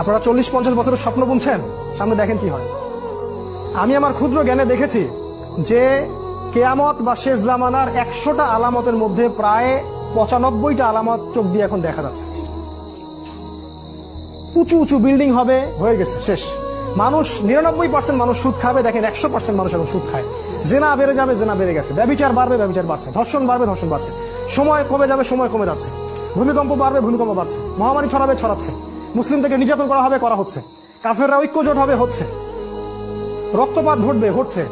আপনারা 40-50 বছরের স্বপ্ন বুনছেন, সামনে দেখেন কি হয়। আমি আমার ক্ষুদ্র জ্ঞানে দেখেছি যে কেয়ামত বা শেষ জামানার 100টা আলামতের মধ্যে প্রায় 95টা আলামত চোখ দিয়ে এখন দেখা যাচ্ছে। উঁচু উঁচু বিল্ডিং হবে, হয়ে গেছে, শেষ। মানুষ 99% মানুষ সুদ খাবে, দেখেন 100% মানুষ এখন সুদ খায়। জেনা বেড়ে যাবে, জেনা বেড়ে গেছে। ব্যভিচার বাড়বে, ব্যভিচার বাড়ছে। ধর্ষণ বাড়বে, ধর্ষণ বাড়ছে। সময় কমে যাবে, সময় কমে যাচ্ছে। ভূমিকম্প বাড়বে, ভূমিকম্প বাড়ছে। মহামারী ছড়াবে, ছড়াচ্ছে। মুসলিমদেরকে নির্যাতন করা হবে, করা হচ্ছে। কাফেররা ঐক্যজোট হবে, হচ্ছে। রক্তপাত ঘটবে, ঘটছে।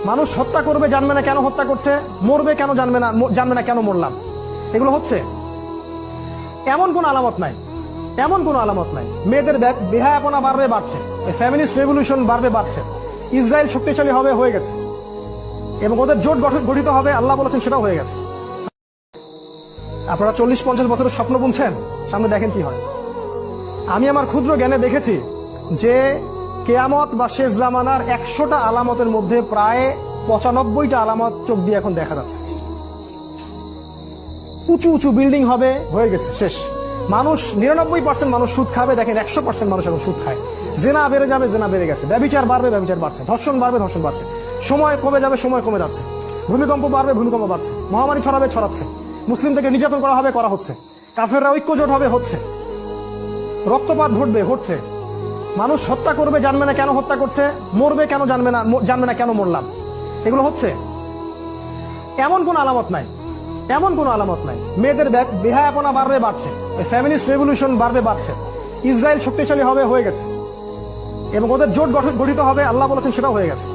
মানুষ হত্যা করবে, জানবে না কেন হত্যা করছে। মরবে কেন জানবে না, জানবে না কেন মরলাম। এগুলো হচ্ছে। এমন কোন আলামত নাই, এমন কোন আলামত নাই। মেয়েদের বেহায়াপনা বাড়বে, বাড়ছে। ফ্যামিলিস্ট রেভলিউশন বাড়বে, বাড়ছে। ইসরায়েল শক্তিশালী হবে, হয়ে গেছে। এবং ওদের জোট গঠিত হবে, আল্লাহ বলেছেন, সেটাও হয়ে গেছে। আপনারা 40-50 বছরের স্বপ্ন বুনছেন, সামনে দেখেন কি হয়। আমি আমার ক্ষুদ্র জ্ঞানে দেখেছি যে কেয়ামত বা শেষ জামানার 100টা আলামতের মধ্যে প্রায় 95টা আলামত চোখ দিয়ে এখন দেখা যাচ্ছে। উঁচু উঁচু বিল্ডিং হবে, হয়ে গেছে, শেষ। মানুষ 99% মানুষ সুদ খাবে, দেখেন 100% মানুষ এখন সুদ খায়। জেনা বেড়ে যাবে, জেনা বেড়ে গেছে। ব্যভিচার বাড়বে, ব্যভিচার বাড়ছে। ধর্ষণ বাড়বে, ধর্ষণ বাড়ছে। সময় কমে যাবে, সময় কমে যাচ্ছে। ভূমিকম্প বাড়বে, ভূমিকম্প বাড়ছে। মহামারী ছড়াবে, ছড়াচ্ছে। মুসলিমদেরকে নির্যাতন করা হবে, করা হচ্ছে। কাফেররা ঐক্যজোট হবে, হচ্ছে। রক্তপাত ঘটবে, ঘটছে। মানুষ হত্যা করবে, জানবে না কেন হত্যা করছে। মরবে কেন জানবে না কেন মরলাম। এগুলো হচ্ছে। এমন কোন আলামত নাই, এমন কোন আলামত নাই। মেয়েদের বেহায়াপনা বাড়বে, বাড়ছে। ফ্যামিলিস্ট রেভলিউশন বাড়বে, বাড়ছে। ইসরায়েল শক্তিশালী হবে, হয়ে গেছে। এবং ওদের জোট গঠিত হবে, আল্লাহ বলেছেন, সেটাও হয়ে গেছে।